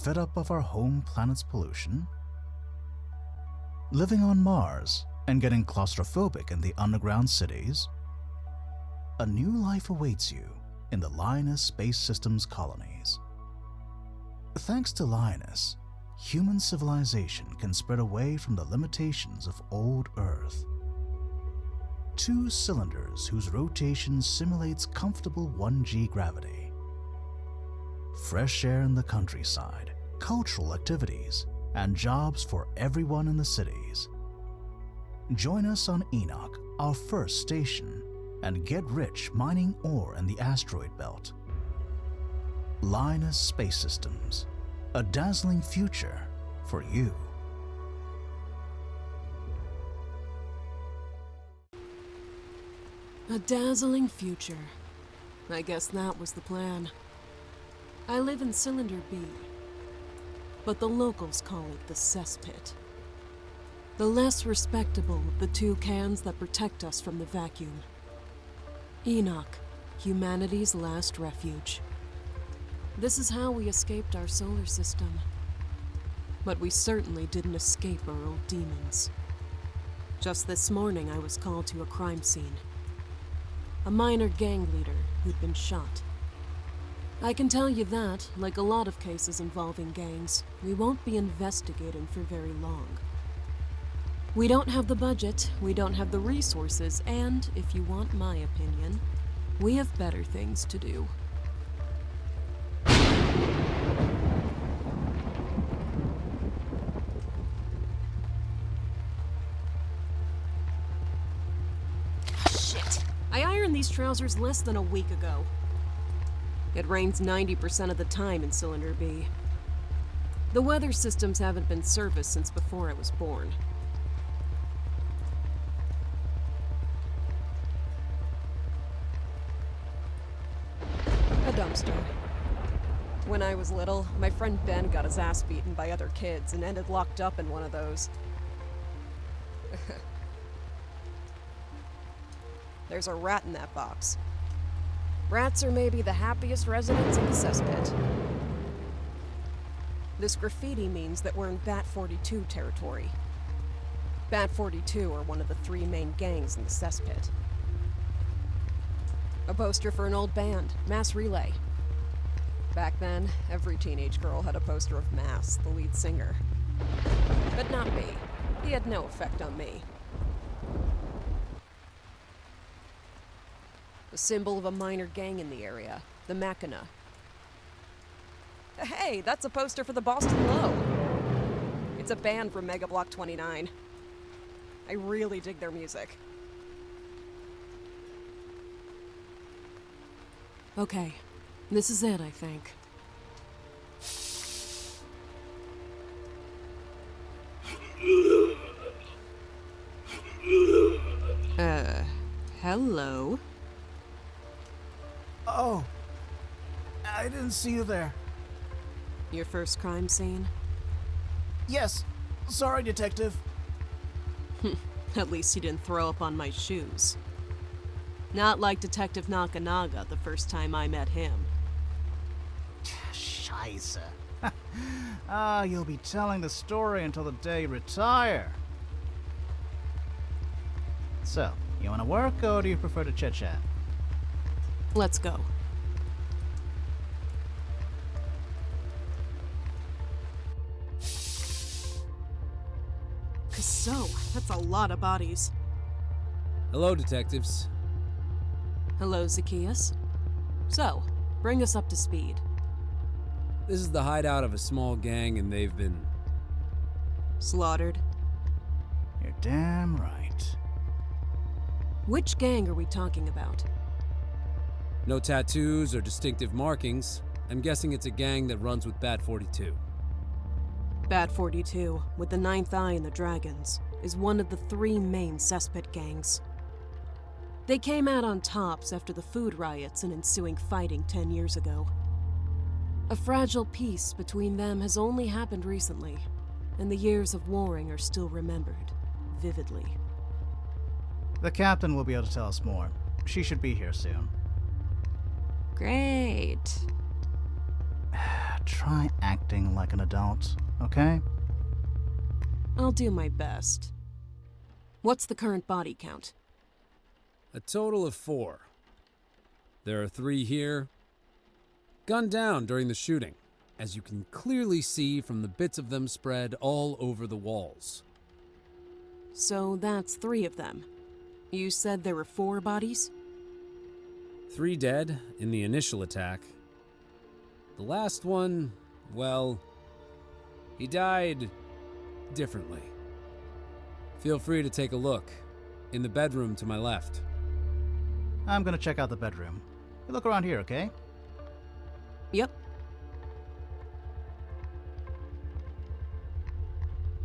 fed up of our home planet's pollution? Living on Mars and getting claustrophobic in the underground cities? A new life awaits you in the Linus Space Systems colonies. Thanks to Linus, human civilization can spread away from the limitations of old Earth. 2 cylinders whose rotation simulates comfortable 1G gravity. Fresh air in the countryside, cultural activities, and jobs for everyone in the cities. Join us on Enoch, our first station, and get rich mining ore in the asteroid belt. Linus Space Systems, a dazzling future for you. A dazzling future. I guess that was the plan. I live in Cylinder B, but the locals call it the cesspit. The less respectable of the 2 cans that protect us from the vacuum. Enoch, humanity's last refuge. This is how we escaped our solar system. But we certainly didn't escape our old demons. Just this morning I was called to a crime scene. A minor gang leader who'd been shot. I can tell you that, like a lot of cases involving gangs, we won't be investigating for very long. We don't have the budget, we don't have the resources, and, if you want my opinion, we have better things to do. Shit! I ironed these trousers less than a week ago. It rains 90% of the time in Cylinder B. The weather systems haven't been serviced since before I was born. A dumpster. When I was little, my friend Ben got his ass beaten by other kids and ended locked up in one of those. There's a rat in that box. Rats are maybe the happiest residents in the cesspit. This graffiti means that we're in Bat 42 territory. Bat 42 are one of the 3 main gangs in the cesspit. A poster for an old band, Mass Relay. Back then, every teenage girl had a poster of Mass, the lead singer. But not me. He had no effect on me. The symbol of a minor gang in the area, the Machina. Hey, that's a poster for the Boston Low. It's a band from Mega Block 29. I really dig their music. Okay, this is it, I think. Hello? Oh, I didn't see you there. Your first crime scene? Yes, sorry, Detective. At least you didn't throw up on my shoes. Not like Detective Nakanaga the first time I met him. Scheisse. You'll be telling the story until the day you retire. So, you want to work or do you prefer to chit-chat? Let's go. So, that's a lot of bodies. Hello, detectives. Hello, Zacchaeus. So, bring us up to speed. This is the hideout of a small gang, and they've been... Slaughtered? You're damn right. Which gang are we talking about? No tattoos or distinctive markings. I'm guessing it's a gang that runs with Bat 42. Bat 42, with the Ninth Eye and the Dragons, is one of the 3 main cesspit gangs. They came out on tops after the food riots and ensuing fighting 10 years ago. A fragile peace between them has only happened recently, and the years of warring are still remembered, vividly. The captain will be able to tell us more. She should be here soon. Great. Try try acting like an adult, okay? I'll do my best. What's the current body count? A total of 4. There are 3 here, gunned down during the shooting, as you can clearly see from the bits of them spread all over the walls. So that's 3 of them. You said there were 4 bodies? 3 dead in the initial attack. The last one, well, he died differently. Feel free to take a look. In the bedroom to my left. I'm gonna check out the bedroom. You look around here, okay? Yep.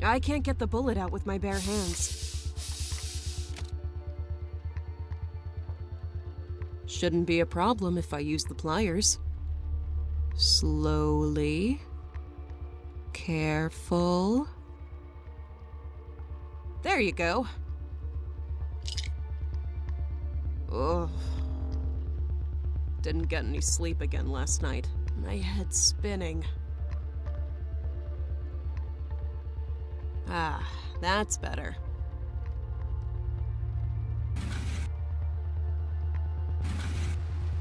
I can't get the bullet out with my bare hands. Shouldn't be a problem if I use the pliers. Slowly. Careful. There you go. Ugh. Didn't get any sleep again last night. My head's spinning. Ah, that's better.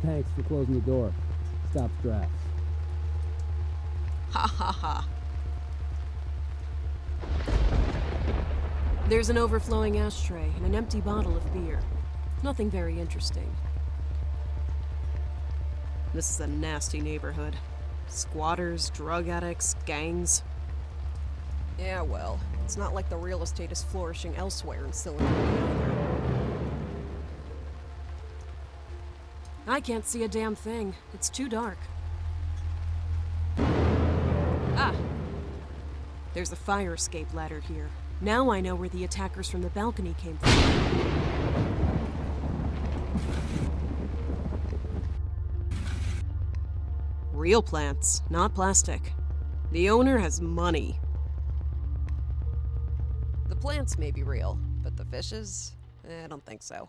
Thanks for closing the door. Stops drafts. Ha ha ha. There's an overflowing ashtray and an empty bottle of beer. Nothing very interesting. This is a nasty neighborhood. Squatters, drug addicts, gangs. Yeah, well, it's not like the real estate is flourishing elsewhere in Cylinder either. I can't see a damn thing. It's too dark. Ah! There's a fire escape ladder here. Now I know where the attackers from the balcony came from. Real plants, not plastic. The owner has money. The plants may be real, but the fishes? I don't think so.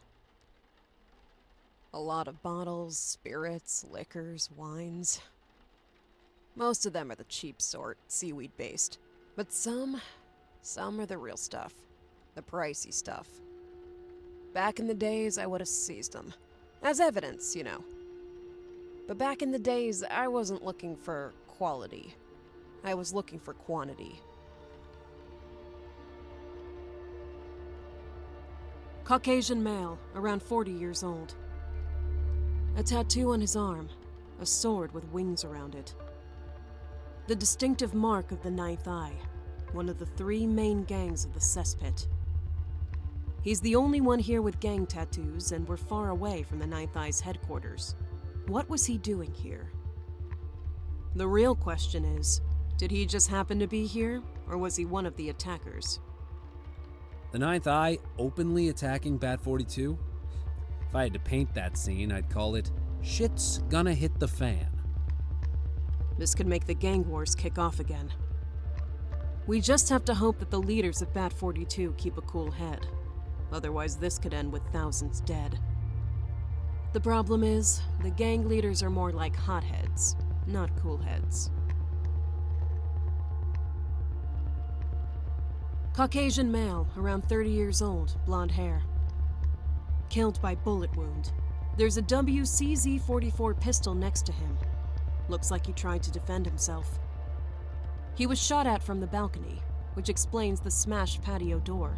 A lot of bottles, spirits, liquors, wines. Most of them are the cheap sort, seaweed-based. But some are the real stuff. The pricey stuff. Back in the days, I would have seized them. As evidence, you know. But back in the days, I wasn't looking for quality. I was looking for quantity. Caucasian male, around 40 years old. A tattoo on his arm, a sword with wings around it. The distinctive mark of the Ninth Eye, one of the 3 main gangs of the cesspit. He's the only one here with gang tattoos, and we're far away from the Ninth Eye's headquarters. What was he doing here? The real question is, did he just happen to be here, or was he one of the attackers? The Ninth Eye openly attacking Bat 42? If I had to paint that scene, I'd call it, shit's gonna hit the fan. This could make the gang wars kick off again. We just have to hope that the leaders of Bat 42 keep a cool head. Otherwise, this could end with thousands dead. The problem is, the gang leaders are more like hotheads, not cool heads. Caucasian male, around 30 years old, blonde hair. Killed by bullet wound. There's a WCZ-44 pistol next to him. Looks like he tried to defend himself. He was shot at from the balcony, which explains the smashed patio door.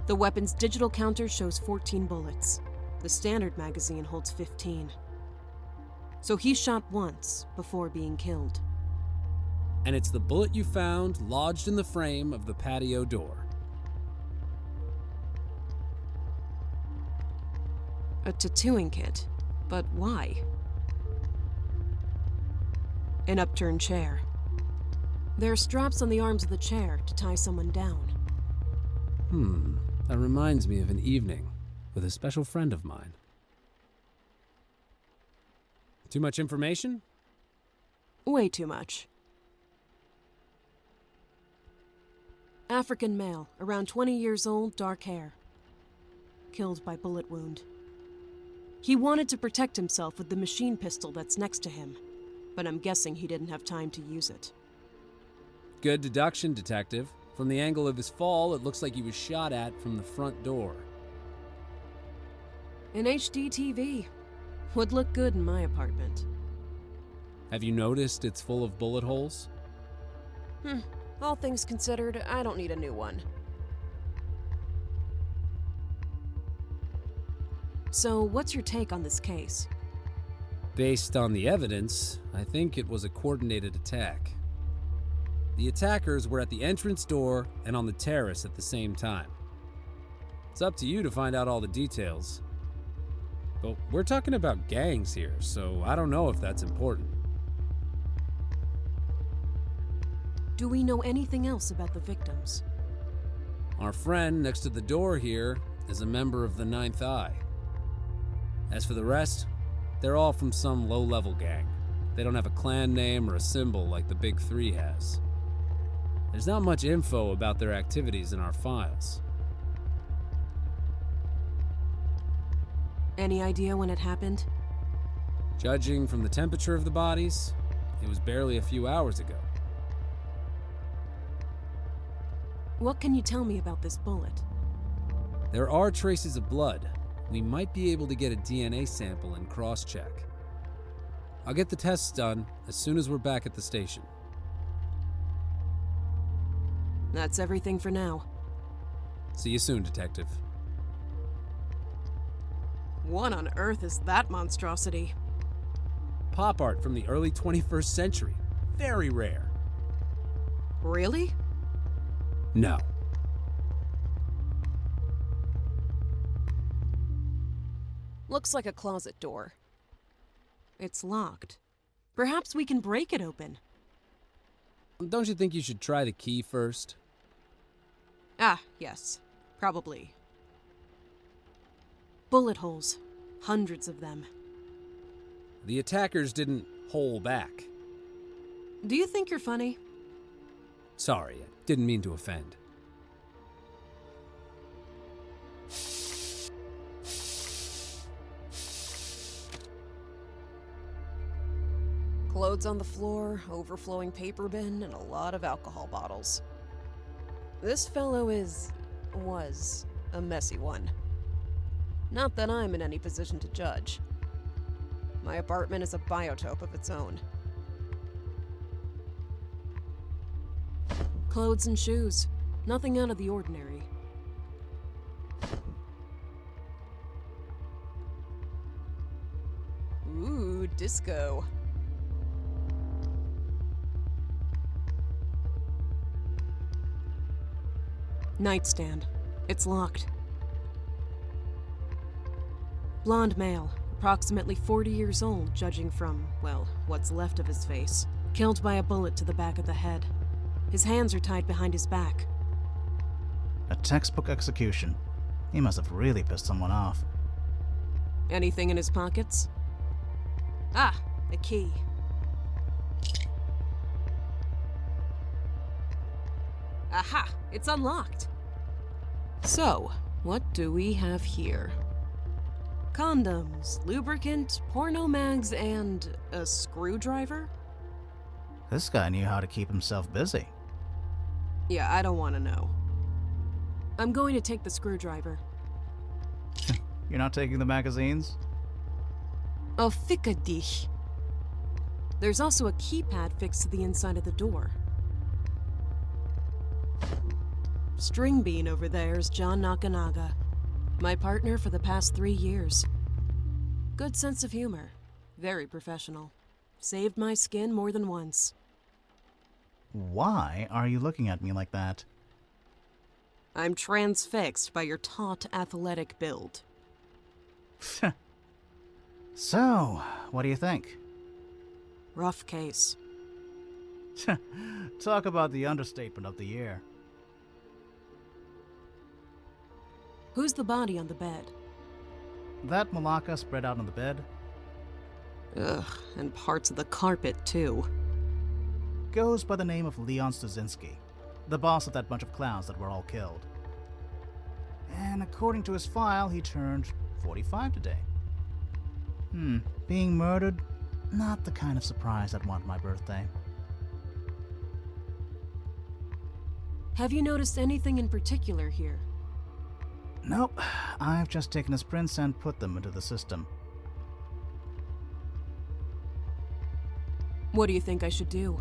The weapon's digital counter shows 14 bullets. The standard magazine holds 15. So he shot once before being killed. And it's the bullet you found lodged in the frame of the patio door. A tattooing kit, but why? An upturned chair. There are straps on the arms of the chair to tie someone down. That reminds me of an evening with a special friend of mine. Too much information? Way too much. African male, around 20 years old, dark hair. Killed by bullet wound. He wanted to protect himself with the machine pistol that's next to him. but I'm guessing he didn't have time to use it. Good deduction, Detective. From the angle of his fall, it looks like he was shot at from the front door. An HD TV. Would look good in my apartment. Have you noticed it's full of bullet holes? All things considered, I don't need a new one. So, what's your take on this case? Based on the evidence, I think it was a coordinated attack. The attackers were at the entrance door and on the terrace at the same time. It's up to you to find out all the details. But we're talking about gangs here, so I don't know if that's important. Do we know anything else about the victims? Our friend next to the door here is a member of the Ninth Eye. As for the rest, they're all from some low-level gang. They don't have a clan name or a symbol like the Big Three has. There's not much info about their activities in our files. Any idea when it happened? Judging from the temperature of the bodies, it was barely a few hours ago. What can you tell me about this bullet? There are traces of blood. We might be able to get a DNA sample and cross-check. I'll get the tests done as soon as we're back at the station. That's everything for now. See you soon, Detective. What on earth is that monstrosity? Pop art from the early 21st century. Very rare. Really? No. Looks like a closet door. It's locked. Perhaps we can break it open. Don't you think you should try the key first? Ah, yes. Probably. Bullet holes. Hundreds of them. The attackers didn't hole back. Do you think you're funny? Sorry, I didn't mean to offend. Clothes on the floor, overflowing paper bin, and a lot of alcohol bottles. This fellow was a messy one. Not that I'm in any position to judge. My apartment is a biotope of its own. Clothes and shoes. Nothing out of the ordinary. Ooh, disco. Nightstand. It's locked. Blonde male, approximately 40 years old, judging from, well, what's left of his face. Killed by a bullet to the back of the head. His hands are tied behind his back. A textbook execution. He must have really pissed someone off. Anything in his pockets? Ah, a key. Aha! It's unlocked! So, what do we have here? Condoms, lubricant, porno mags, and a screwdriver? This guy knew how to keep himself busy. Yeah, I don't want to know. I'm going to take the screwdriver. You're not taking the magazines? Oh, ficka dich. There's also a keypad fixed to the inside of the door. String bean over there is John Nakanaga, my partner for the past 3 years. Good sense of humor, very professional. Saved my skin more than once. Why are you looking at me like that? I'm transfixed by your taut athletic build. So, what do you think? Rough case. Talk about the understatement of the year. Who's the body on the bed? That Malacca spread out on the bed? Ugh, and parts of the carpet, too. Goes by the name of Leon Stuzinski, the boss of that bunch of clowns that were all killed. And according to his file, he turned 45 today. Being murdered? not the kind of surprise I'd want my birthday. Have you noticed anything in particular here? Nope, I've just taken his prints and put them into the system. What do you think I should do?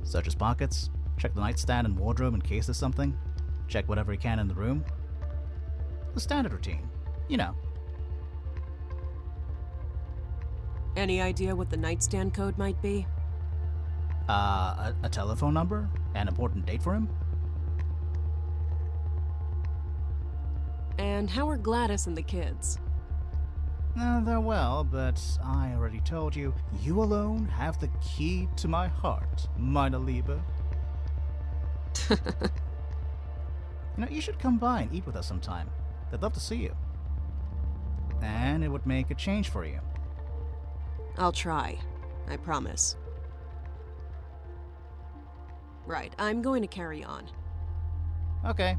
Search his pockets, check the nightstand and wardrobe in case there's something, check whatever he can in the room. The standard routine, you know. Any idea what the nightstand code might be? A telephone number? An important date for him? And how are Gladys and the kids? They're well, but I already told you, you alone have the key to my heart, meine Liebe. You should come by and eat with us sometime. They'd love to see you. And it would make a change for you. I'll try. I promise. Right, I'm going to carry on. Okay.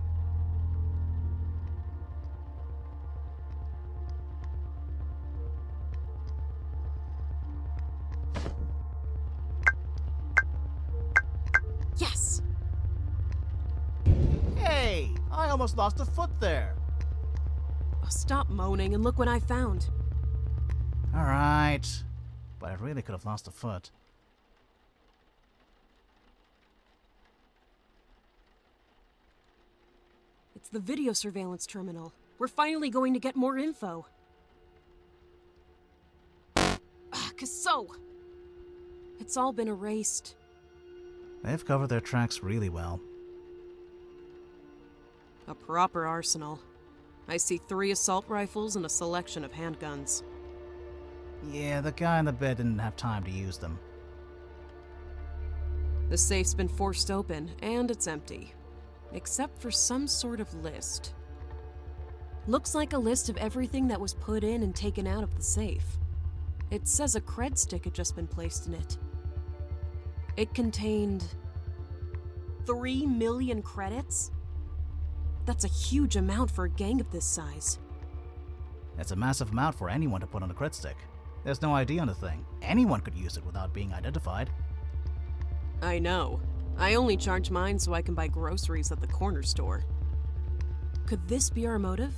Yes! Hey! I almost lost a foot there! Oh, stop moaning and look what I found. Alright. But I really could have lost a foot. It's the video surveillance terminal. We're finally going to get more info. So, it's all been erased. They've covered their tracks really well. A proper arsenal. I see 3 assault rifles and a selection of handguns. Yeah, the guy in the bed didn't have time to use them. The safe's been forced open, and it's empty. Except for some sort of list. Looks like a list of everything that was put in and taken out of the safe. It says a cred stick had just been placed in it. It contained 3 million credits? That's a huge amount for a gang of this size. It's a massive amount for anyone to put on a cred stick. There's no ID on the thing. Anyone could use it without being identified. I know. I only charge mine so I can buy groceries at the corner store. Could this be our motive?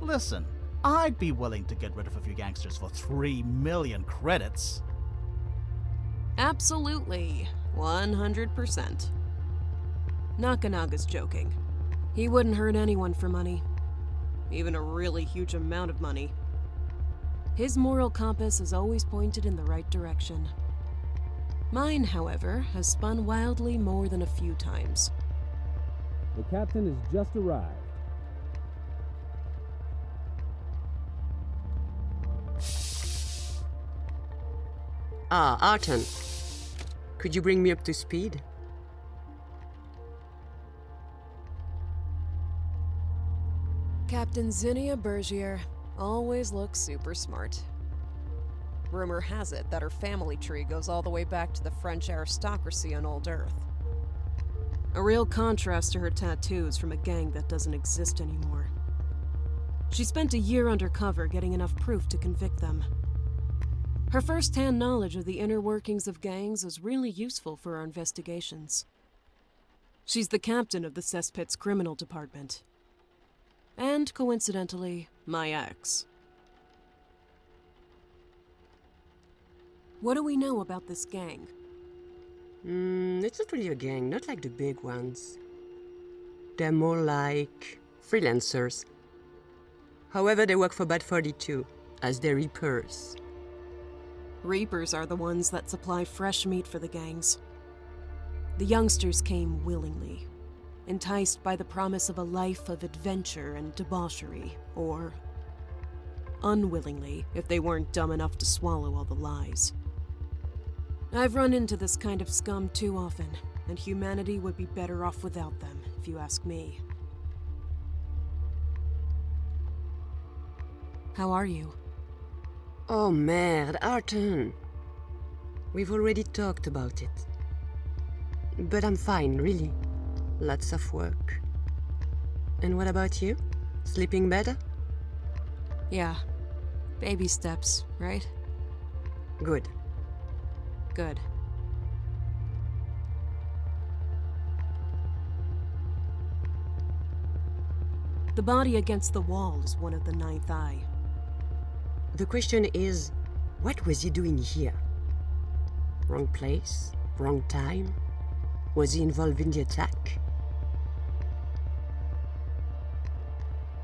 Listen, I'd be willing to get rid of a few gangsters for 3 million credits. Absolutely. 100%. Nakanaga's joking. He wouldn't hurt anyone for money. Even a really huge amount of money. His moral compass has always pointed in the right direction. Mine, however, has spun wildly more than a few times. The captain has just arrived. Ah, Arton. Could you bring me up to speed? Captain Zinnia Bergier always looks super smart. Rumor has it that her family tree goes all the way back to the French aristocracy on Old Earth. A real contrast to her tattoos from a gang that doesn't exist anymore. She spent a year undercover getting enough proof to convict them. Her first-hand knowledge of the inner workings of gangs is really useful for our investigations. She's the captain of the Cesspit's criminal department. And, coincidentally, my ex. What do we know about this gang? It's not really a gang, not like the big ones. They're more like freelancers. However, they work for Bad 42, as their reapers. Reapers are the ones that supply fresh meat for the gangs. The youngsters came willingly, enticed by the promise of a life of adventure and debauchery, or unwillingly if they weren't dumb enough to swallow all the lies. I've run into this kind of scum too often, and humanity would be better off without them, if you ask me. How are you? Oh merde, Arton. We've already talked about it. But I'm fine, really. Lots of work. And what about you? Sleeping better? Yeah. Baby steps, right? Good. Good. The body against the wall is one of the Ninth Eye. The question is, what was he doing here? Wrong place? Wrong time? Was he involved in the attack?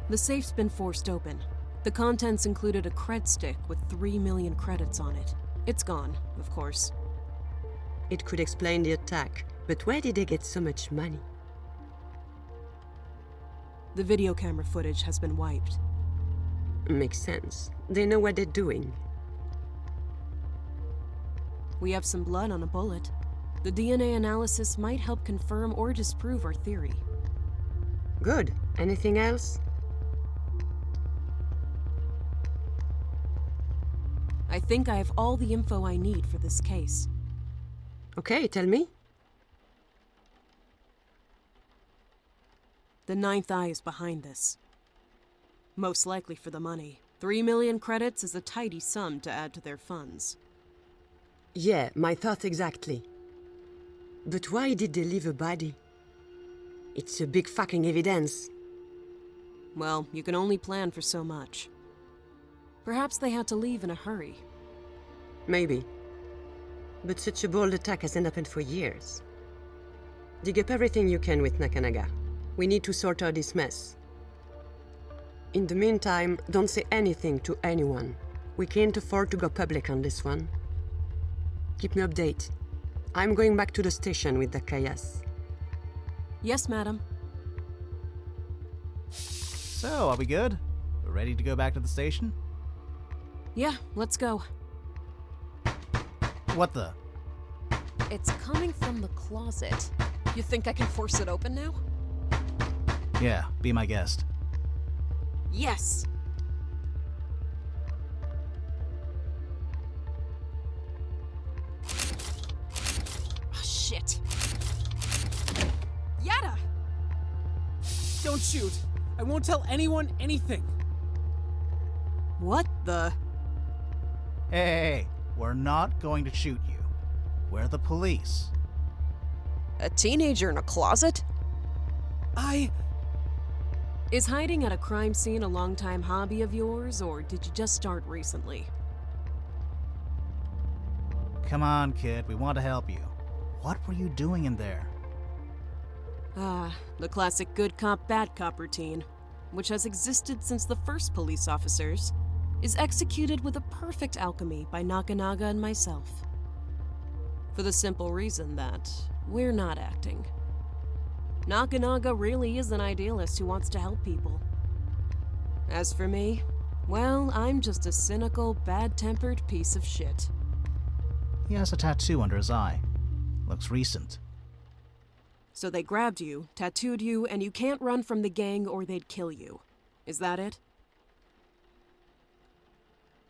The safe's been forced open. The contents included a cred stick with 3 million credits on it. It's gone, of course. It could explain the attack, but where did they get so much money? The video camera footage has been wiped. Makes sense. They know what they're doing. We have some blood on a bullet. The DNA analysis might help confirm or disprove our theory. Good. Anything else? I think I have all the info I need for this case. Okay, tell me. The Ninth Eye is behind this. Most likely for the money. 3 million credits is a tidy sum to add to their funds. Yeah, my thought exactly. But why did they leave a body? It's a big fucking evidence. Well, you can only plan for so much. Perhaps they had to leave in a hurry. Maybe. But such a bold attack hasn't happened for years. Dig up everything you can with Nakanaga. We need to sort out this mess. In the meantime, don't say anything to anyone. We can't afford to go public on this one. Keep me updated. I'm going back to the station with the Kayas. Yes, madam. So, are we good? We're ready to go back to the station? Yeah, let's go. What the? It's coming from the closet. You think I can force it open now? Yeah, be my guest. Yes! Oh, shit. Yada! Don't shoot! I won't tell anyone anything! What the? Hey, we're not going to shoot you. We're the police. A teenager in a closet? I... Is hiding at a crime scene a long-time hobby of yours, or did you just start recently? Come on, kid, we want to help you. What were you doing in there? The classic good cop, bad cop routine, which has existed since the first police officers, is executed with a perfect alchemy by Nakanaga and myself. For the simple reason that we're not acting. Nakanaga really is an idealist who wants to help people. As for me, well, I'm just a cynical, bad-tempered piece of shit. He has a tattoo under his eye. Looks recent. So they grabbed you, tattooed you, and you can't run from the gang or they'd kill you. Is that it?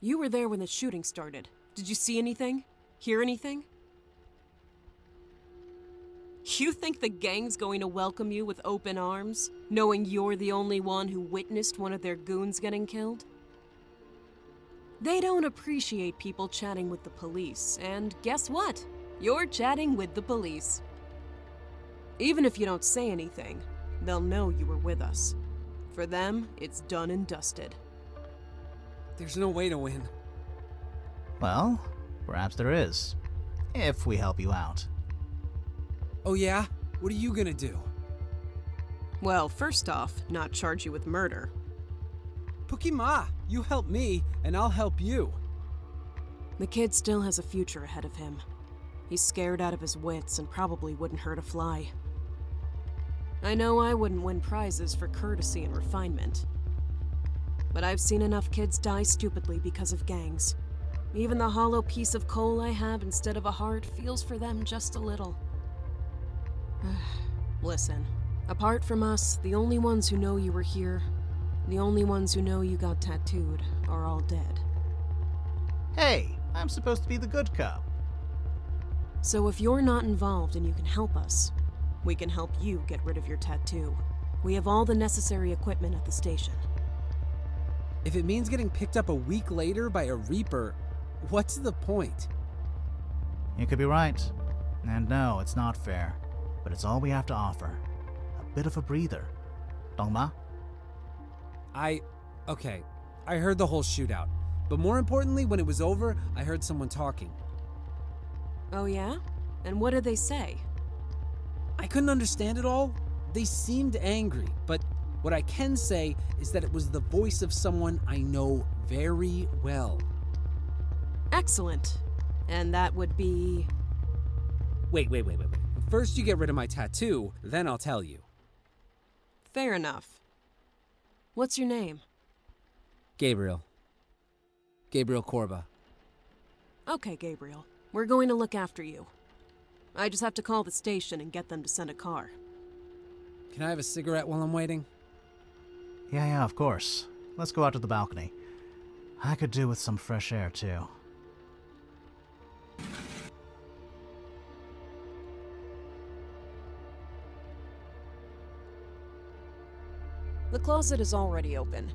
You were there when the shooting started. Did you see anything? Hear anything? You think the gang's going to welcome you with open arms, knowing you're the only one who witnessed one of their goons getting killed? They don't appreciate people chatting with the police, and guess what? You're chatting with the police. Even if you don't say anything, they'll know you were with us. For them, it's done and dusted. There's no way to win. Well, perhaps there is. If we help you out. Oh yeah? What are you gonna do? Well, first off, not charge you with murder. Pukima, you help me, and I'll help you. The kid still has a future ahead of him. He's scared out of his wits and probably wouldn't hurt a fly. I know I wouldn't win prizes for courtesy and refinement. But I've seen enough kids die stupidly because of gangs. Even the hollow piece of coal I have instead of a heart feels for them just a little. Listen, apart from us, the only ones who know you were here, the only ones who know you got tattooed, are all dead. Hey, I'm supposed to be the good cop. So if you're not involved and you can help us, we can help you get rid of your tattoo. We have all the necessary equipment at the station. If it means getting picked up a week later by a Reaper, What's the point? You could be right. And no, it's not fair. But it's all we have to offer. A bit of a breather. Dongma? Okay, I heard the whole shootout. But more importantly, when it was over, I heard someone talking. Oh yeah? And what did they say? I couldn't understand it all. They seemed angry, but what I can say is that it was the voice of someone I know very well. Excellent. And that would be... Wait. First you get rid of my tattoo, then I'll tell you. Fair enough. What's your name? Gabriel Corba. Okay, Gabriel. We're going to look after you. I just have to call the station and get them to send a car. Can I have a cigarette while I'm waiting? Yeah, of course. Let's go out to the balcony. I could do with some fresh air, too. The closet is already open.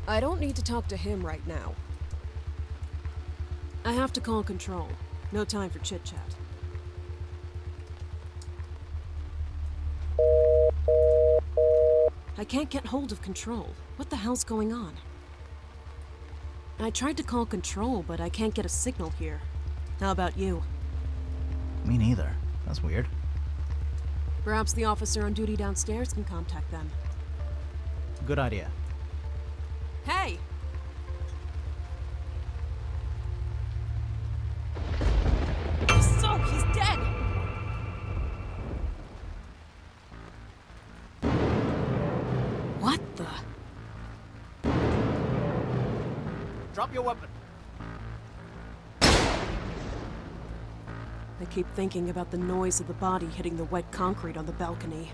I don't need to talk to him right now. I have to call Control. No time for chit-chat. I can't get hold of Control. What the hell's going on? I tried to call Control, but I can't get a signal here. How about you? Me neither. That's weird. Perhaps the officer on duty downstairs can contact them. Good idea. Hey! So, he's dead! What the? Drop your weapon. I keep thinking about the noise of the body hitting the wet concrete on the balcony.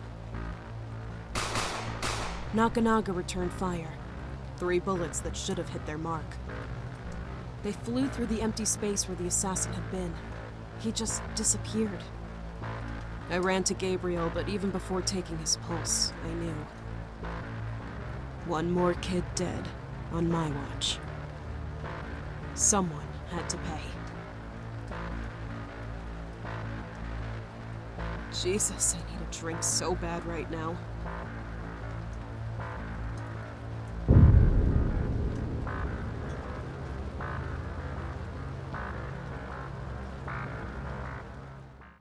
Nakanaga returned fire. 3 bullets that should have hit their mark. They flew through the empty space where the assassin had been. He just disappeared. I ran to Gabriel, but even before taking his pulse, I knew. One more kid dead on my watch. Someone had to pay. Jesus, I need a drink so bad right now.